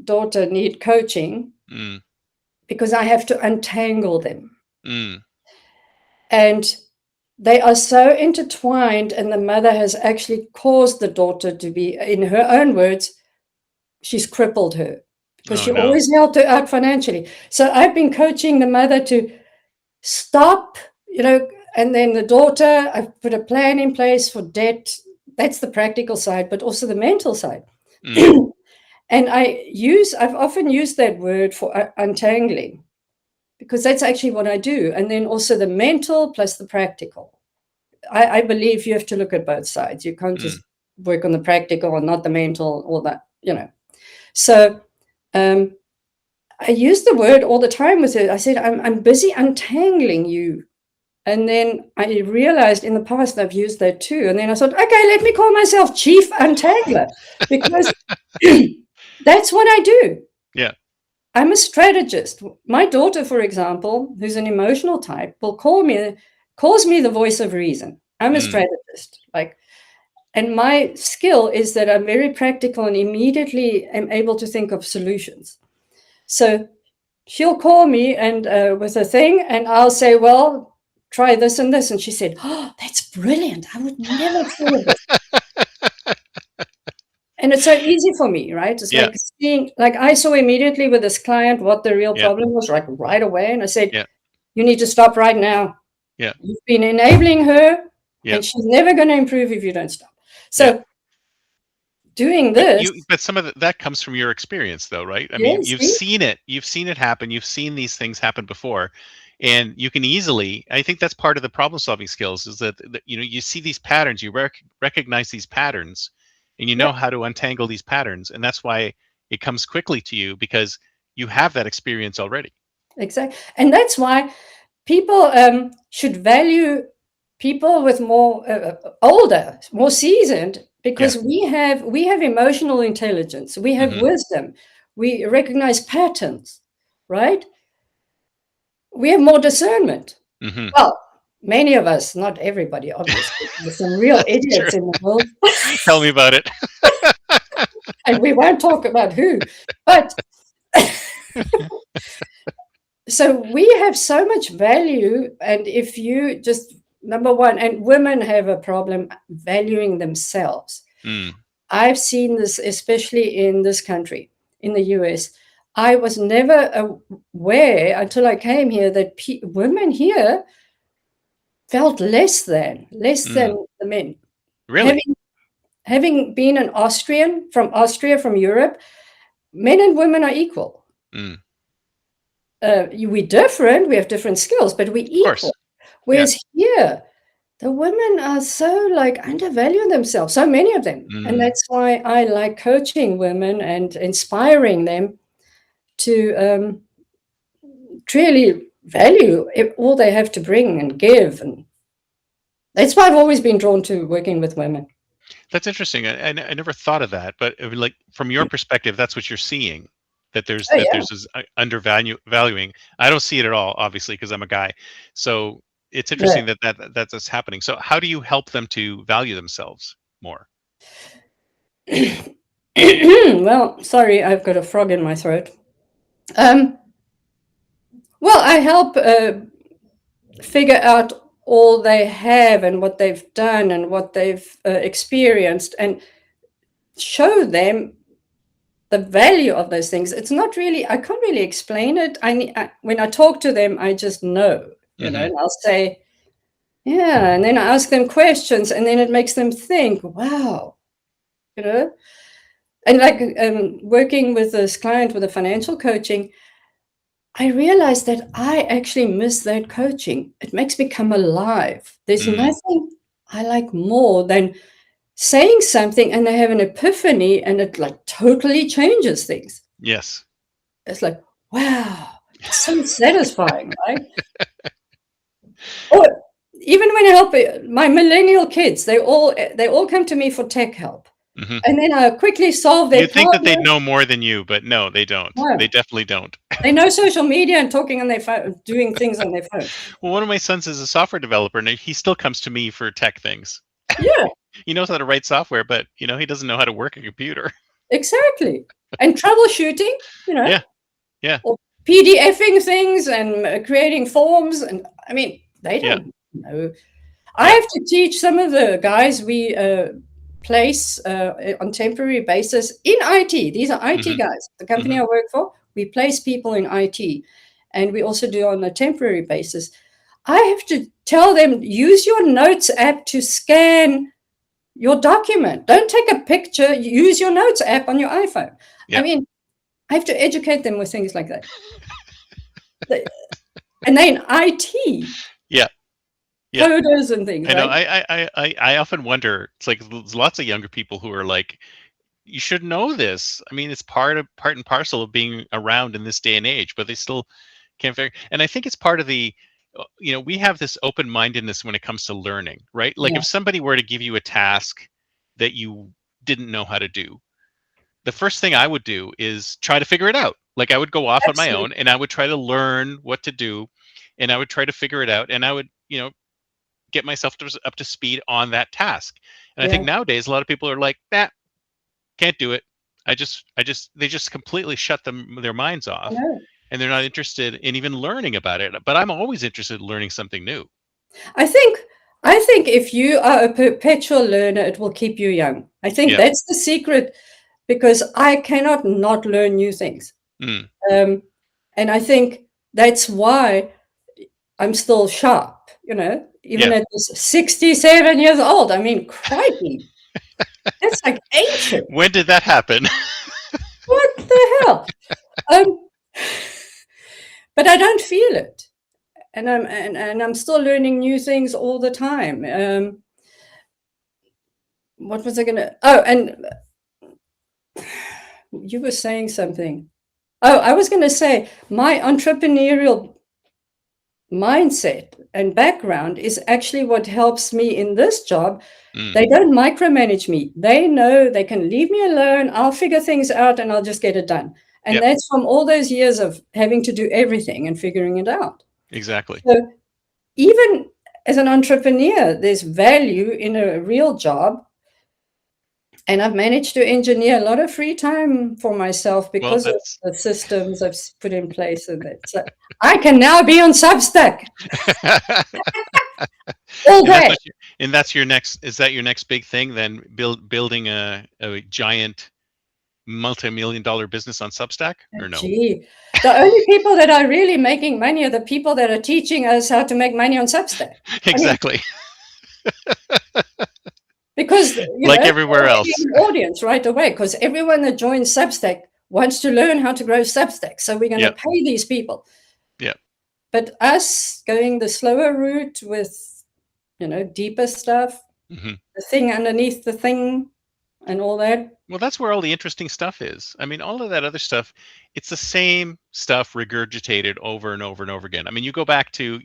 daughter need coaching because I have to untangle them. Mm. And they are so intertwined, and the mother has actually caused the daughter to be, in her own words, she's crippled her because she always helped her out financially. So I've been coaching the mother to stop, you know, and then the daughter, I've put a plan in place for debt. That's the practical side, but also the mental side. Mm. And I've often used that word for untangling, because that's actually what I do. And then also the mental plus the practical. I believe you have to look at both sides. You can't just work on the practical and not the mental, or that, you know. So I use the word all the time with her. I said, I'm busy untangling you. And then I realized in the past I've used that too. And then I thought, okay, let me call myself Chief Untangler, because that's what I do. Yeah. I'm a strategist. My daughter, for example, who's an emotional type, calls me the voice of reason. I'm a strategist. And my skill is that I'm very practical and immediately am able to think of solutions. So she'll call me and with a thing, and I'll say, well, try this and this. And she said, oh, that's brilliant. I would never thought of this. And it's so easy for me, right? It's like seeing, like I saw immediately with this client what the real problem was, like right away. And I said, you need to stop right now. Yeah. You've been enabling her, and she's never going to improve if you don't stop. So doing this. But some of that comes from your experience, though, right? I mean, you've seen it. You've seen it happen. You've seen these things happen before. And you can easily, I think that's part of the problem-solving skills, is that you know, you see these patterns, you recognize these patterns, and you know how to untangle these patterns. And that's why it comes quickly to you, because you have that experience already. Exactly. And that's why people should value people with more older, more seasoned, because we have emotional intelligence, we have wisdom, we recognize patterns, right? We have more discernment. Well, many of us, not everybody, obviously, there's some real idiots in the world, Tell me about it. and we won't talk about who, but so we have so much value, and if you just, number one, and women have a problem valuing themselves. I've seen this, especially in this country, in the US. I was never aware until I came here that women here felt less than the men. Really? Having been an Austrian, from Austria, from Europe, men and women are equal. We're different, we have different skills, but we're equal. Whereas here, the women are so like undervaluing themselves, so many of them. And that's why I like coaching women and inspiring them to truly value all they have to bring and give. And that's why I've always been drawn to working with women. That's interesting. I never thought of that, but like from your perspective, that's what you're seeing. That there's there's this undervaluing. I don't see it at all, obviously, because I'm a guy. So it's interesting that's happening. So how do you help them to value themselves more? Well, sorry, I've got a frog in my throat. Well, I help figure out all they have and what they've done and what they've experienced, and show them the value of those things. It's not really, I can't really explain it. When I talk to them, I just know, you know, and I'll say, yeah, and then I ask them questions, and then it makes them think, wow, you know. And like working with this client with the financial coaching, I realized that I actually miss that coaching. It makes me come alive. There's nothing I like more than saying something and they have an epiphany and it like totally changes things. Yes. It's like, wow, it's so satisfying, right? Or even when I help my millennial kids, they all come to me for tech help. And then I quickly solve their You think that they know more than you, but no, they don't. No. They definitely don't. They know social media and talking on their phone, doing things on their phone. Well, one of my sons is a software developer, and he still comes to me for tech things. Yeah. He knows how to write software, but, you know, he doesn't know how to work a computer. Exactly. And troubleshooting, you know. Yeah. Yeah. Or PDFing things and creating forms. And I mean, they don't know. I have to teach some of the guys we place on temporary basis in IT. These are IT guys. The company I work for, we place people in IT, and we also do on a temporary basis. I have to tell them, use your notes app to scan your document. Don't take a picture. Use your notes app on your iPhone. I mean, I have to educate them with things like that. And then IT. Yeah. Coders and things. I know. Right? I often wonder. It's like there's lots of younger people who are like, "You should know this." I mean, it's part and parcel of being around in this day and age, but they still can't figure. And I think it's part of the, you know, we have this open-mindedness when it comes to learning, right? Like if somebody were to give you a task that you didn't know how to do, the first thing I would do is try to figure it out. Like I would go off on my own and I would try to learn what to do, and I would try to figure it out, and I would, you know, get myself up to speed on that task. And I think nowadays a lot of people are like, can't do it. They just completely shut their minds off, and they're not interested in even learning about it. But I'm always interested in learning something new. I think if you are a perpetual learner, it will keep you young. I think that's the secret, because I cannot not learn new things. And I think that's why I'm still sharp, you know, even at 67 years old. I mean, crikey, that's like ancient. When did that happen? What the hell? But I don't feel it, and I'm still learning new things all the time. What was I gonna? Oh, and you were saying something. Oh, I was going to say my entrepreneurial mindset and background is actually what helps me in this job. They don't micromanage me. They know they can leave me alone. I'll figure things out and I'll just get it done. And that's from all those years of having to do everything and figuring it out. Exactly. So even as an entrepreneur, there's value in a real job. And I've managed to engineer a lot of free time for myself Well, because of that's the systems I've put in place and that. So I can now be on Substack all and that's day. what you, and that's your next. Is that your next big thing? Then building a giant multi-million-dollar business on Substack, or no? Gee, the only people that are really making money are the people that are teaching us how to make money on Substack. I mean, Exactly. because, Like they're everywhere already else. an audience right away, because everyone that joins Substack wants to learn how to grow Substack. So we're going to Yep. pay these people. Yeah. But us going the slower route with, deeper stuff, hmm the thing underneath the thing and all that. Well, that's where all the interesting stuff is. I mean, all of that other stuff, it's the same stuff regurgitated over and over and over again. I mean, you go back to,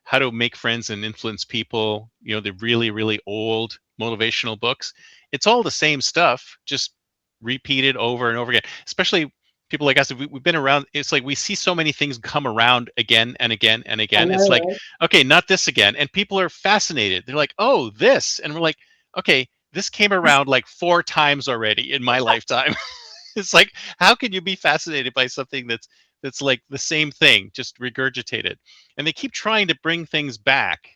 how to make friends and influence people, the really, really old motivational books. It's all the same stuff, just repeated over and over again. Especially people like us, we've been around. It's like we see so many things come around again and again and I again. know, It's like, right? okay, not this again. And people are fascinated. They're like, oh, this. And we're like, okay, this came around like 4 times already in my lifetime. It's like, how can you be fascinated by something that's like the same thing, just regurgitated? And they keep trying to bring things back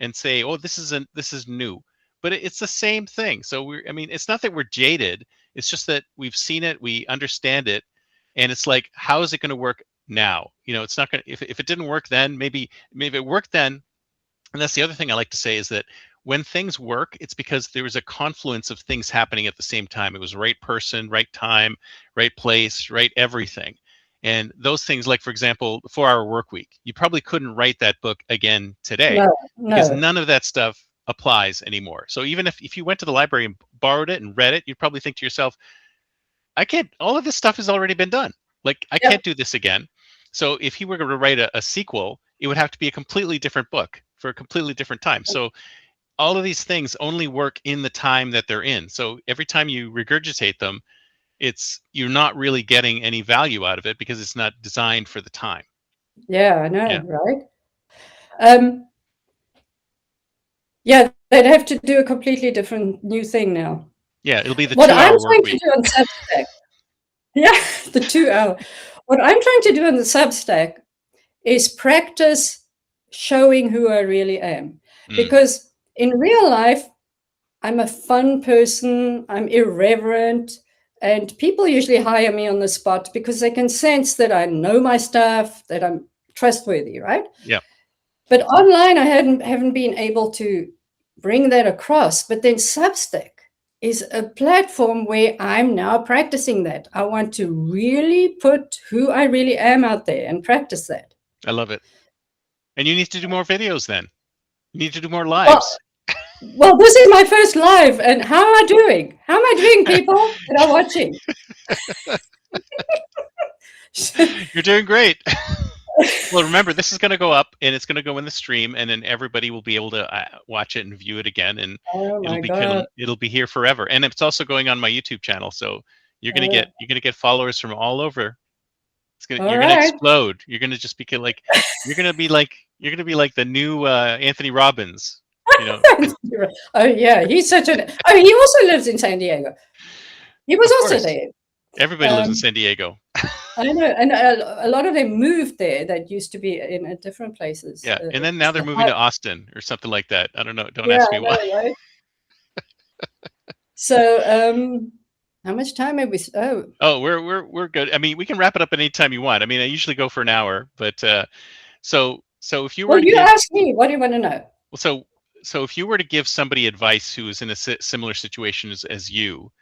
and say, oh, this is new, but it's the same thing. So I mean, it's not that we're jaded. It's just that we've seen it, we understand it, and it's like, how is it going to work now? It's not going to. If it didn't work then, maybe it worked then. And that's the other thing I like to say is that when things work, it's because there was a confluence of things happening at the same time. It was right person, right time, right place, right everything. And those things, like, for example, the 4-hour work week, you probably couldn't write that book again today because No. none of that stuff applies anymore. So even if you went to the library and borrowed it and read it, you'd probably think to yourself, I can't, all of this stuff has already been done. Like, I Yep. can't do this again. So if he were going to write a sequel, it would have to be a completely different book for a completely different time. So all of these things only work in the time that they're in. So every time you regurgitate them, you're not really getting any value out of it because it's not designed for the time. Yeah, I know, Yeah. right? Yeah, they'd have to do a completely different new thing now. Yeah, it'll be the What I'm 2-hour work trying to week. do on Substack, yeah, the 2-hour. What I'm trying to do on the Substack is practice showing who I really am. Because in real life, I'm a fun person, I'm irreverent, and people usually hire me on the spot because they can sense that I know my stuff, that I'm trustworthy, right? Yeah. But online, I haven't been able to bring that across. But then Substack is a platform where I'm now practicing that. I want to really put who I really am out there and practice that. I love it. And you need to do more videos then. You need to do more lives. Well, this is my first live, and how am I doing? How am I doing, people that are watching? You're doing great. Well, remember, this is going to go up, and it's going to go in the stream, and then everybody will be able to watch it and view it again, and Oh my God. it'll be here forever. And it's also going on my YouTube channel, so you're going to get followers from all over. You're going to explode. You're going to just be like you're going to be like the new Anthony Robbins. Oh yeah, he's such an. Oh, he also lives in San Diego. He was also there. Everybody lives in San Diego. I know, and a lot of them moved there that used to be in different places. Yeah, and then now they're moving to Austin or something like that. I don't know. Don't ask me why. Right? So, how much time have we? Oh, we're good. I mean, we can wrap it up at any time you want. I mean, I usually go for an hour, but so if you were to ask me, what do you want to know? Well, so if you were to give somebody advice who is in a similar situation as you,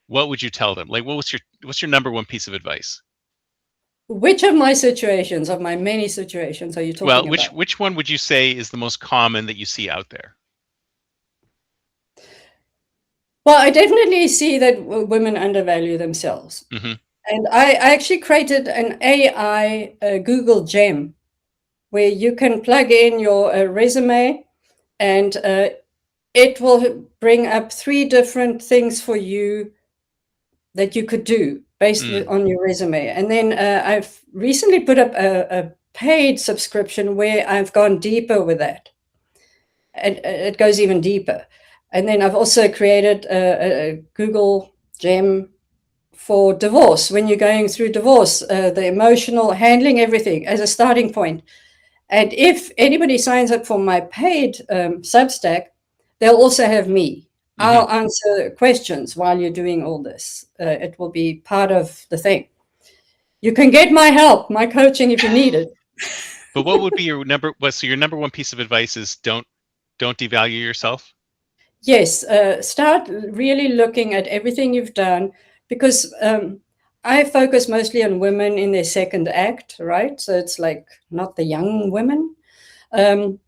what would you tell them? Like, what's your number one piece of advice? Which of my situations, of my many situations, are you talking about? Well, which one would you say is the most common that you see out there? Well, I definitely see that women undervalue themselves. Mm-hmm. And I actually created an AI Google Gem where you can plug in your resume and it will bring up 3 different things for you that you could do based on your resume. And then I've recently put up a paid subscription where I've gone deeper with that. and it goes even deeper. And then I've also created a Google Gem for divorce, when you're going through divorce, the emotional handling, everything as a starting point. And if anybody signs up for my paid Substack, they'll also have me. I'll answer questions while you're doing all this. It will be part of the thing. You can get my help, my coaching, if you need it. But what would be your number? So your number one piece of advice is don't devalue yourself. Yes, start really looking at everything you've done, because I focus mostly on women in their second act, right? So it's like not the young women. And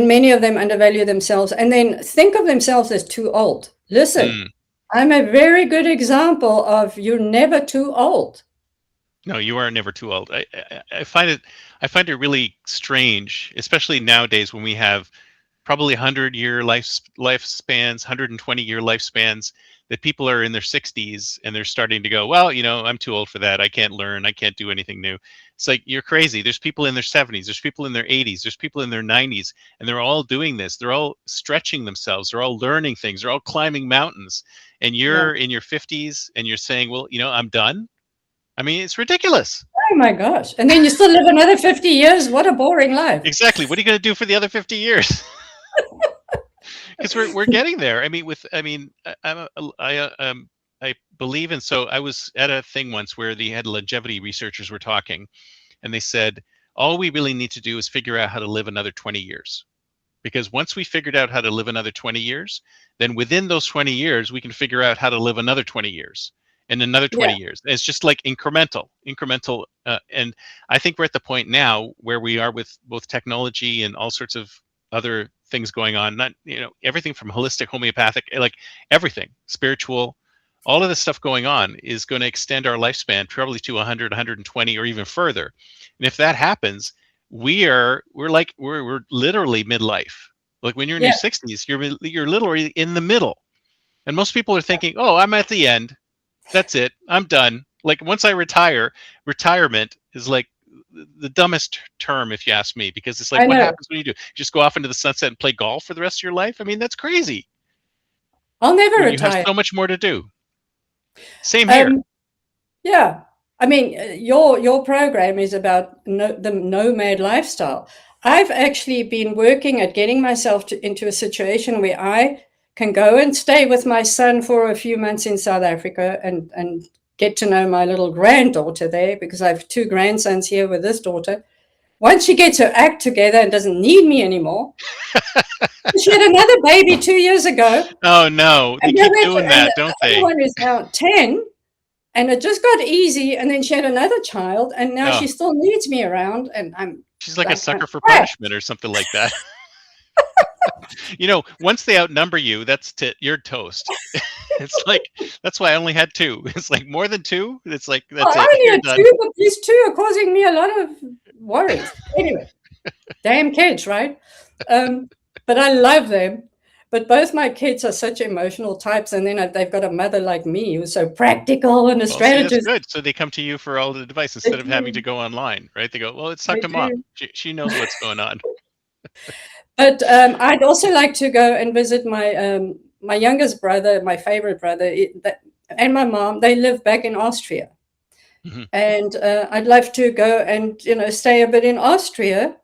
many of them undervalue themselves and then think of themselves as too old. Listen, I'm a very good example of you're never too old. No, you are never too old. I find it really strange, especially nowadays when we have probably 100-year lifespans, 120-year lifespans, that people are in their 60s and they're starting to go, well, I'm too old for that. I can't learn. I can't do anything new. It's like, you're crazy. There's people in their 70s. There's people in their 80s. There's people in their 90s. And they're all doing this. They're all stretching themselves. They're all learning things. They're all climbing mountains. And you're in your 50s and you're saying, well, I'm done. I mean, it's ridiculous. Oh my gosh. And then you still live another 50 years. What a boring life. Exactly. What are you going to do for the other 50 years? Because we're getting there. I believe in. So I was at a thing once where they had longevity researchers were talking, and they said all we really need to do is figure out how to live another 20 years. Because once we figured out how to live another 20 years, then within those 20 years we can figure out how to live another 20 years and another 20 years. And it's just like incremental. And I think we're at the point now where we are with both technology and all sorts of other things going on, not everything from holistic, homeopathic, like everything, spiritual, all of this stuff going on is going to extend our lifespan probably to 100, 120, or even further. And if that happens, we're literally midlife. Like when you're in your 60s, you're literally in the middle. And most people are thinking, oh, I'm at the end. That's it. I'm done. Like once I retire, retirement is like the dumbest term, if you ask me, because it's like, what happens when you do? You just go off into the sunset and play golf for the rest of your life? I mean, that's crazy. I'll never retire. You have so much more to do. Same here. Yeah. I mean, your program is about the nomad lifestyle. I've actually been working at getting myself into a situation where I can go and stay with my son for a few months in South Africa and get to know my little granddaughter there, because I have 2 grandsons here with this daughter. Once she gets her act together and doesn't need me anymore, she had another baby 2 years ago. Oh, no. They keep doing that, don't they? The other one is now 10, and it just got easy, and then she had another child, and now she still needs me around, and she's like a sucker for punishment or something like that. Once they outnumber you, you're toast. It's like, that's why I only had 2. It's like more than 2. It's like, that's it. I only had 2, but these 2 are causing me a lot of worries. Anyway, damn kids, right? But I love them. But both my kids are such emotional types, and then they've got a mother like me who's so practical and a strategist. See, that's good. So they come to you for all the advice instead of having to go online, right? They go, well, let's talk to mom. She knows what's going on. But I'd also like to go and visit my youngest brother, my favorite brother, and my mom. They live back in Austria. And I'd love to go and, stay a bit in Austria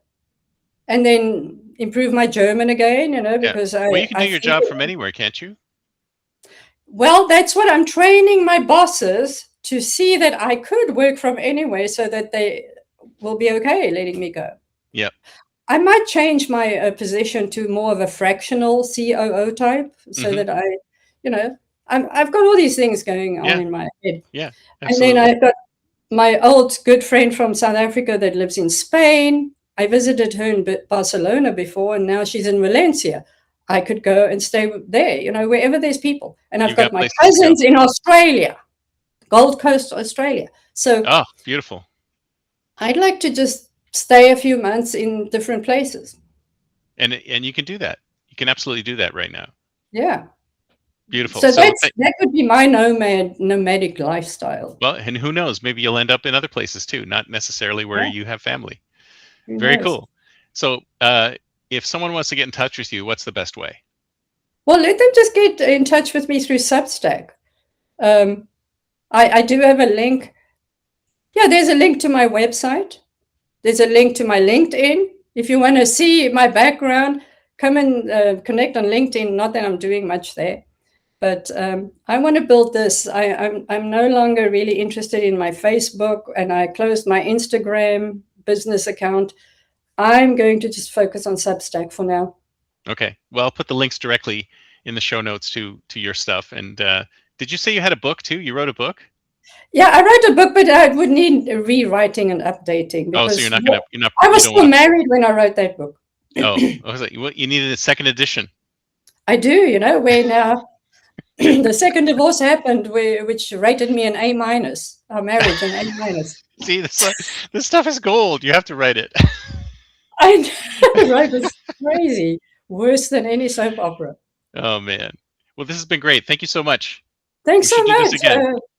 and then improve my German again, because you can do your job from anywhere, can't you? Well, that's what I'm training my bosses to see, that I could work from anywhere, so that they will be okay letting me go. Yeah. I might change my position to more of a fractional COO type, so that I've got all these things going on in my head. Yeah, absolutely. And then I've got my old good friend from South Africa that lives in Spain. I visited her in Barcelona before, and now she's in Valencia. I could go and stay there, wherever there's people. And I've got my cousins in Australia, Gold Coast, Australia. So, beautiful. I'd like to just stay a few months in different places. And you can do that. You can absolutely do that right now. Yeah. Beautiful. So that could be my nomadic lifestyle. Well, and who knows? Maybe you'll end up in other places too, not necessarily where you have family. Very cool. So if someone wants to get in touch with you, what's the best way? Well, let them just get in touch with me through Substack. I do have a link. Yeah, there's a link to my website. There's a link to my LinkedIn. If you want to see my background, come and connect on LinkedIn. Not that I'm doing much there, but I want to build this. I'm no longer really interested in my Facebook, and I closed my Instagram business account. I'm going to just focus on Substack for now. Okay. Well, I'll put the links directly in the show notes to your stuff. And did you say you had a book too? You wrote a book? Yeah, I wrote a book, but I would need rewriting and updating. Because so you're not gonna. You're not. I was still married when I wrote that book. Oh, I was like, well, you needed a second edition. I do. You know, when the second divorce happened, which rated me an A-, our marriage an A-. See, this stuff is gold. You have to write it. I know, right? It's crazy. Worse than any soap opera. Oh man. Well, this has been great. Thank you so much. Thanks so much.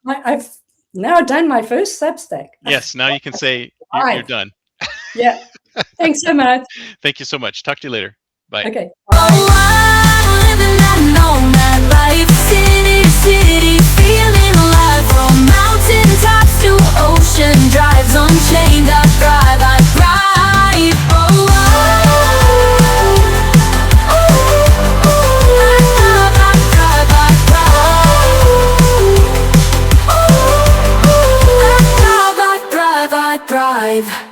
I've now done my first Substack. Yes, now you can say you're done. Yeah. Thanks so much. Thank you so much. Talk to you later. Bye. Okay. Oh, I'm living that nomad life, city to city, feeling alive. From mountain tops to ocean drives, unchained, I thrive, I thrive. Oh, I thrive.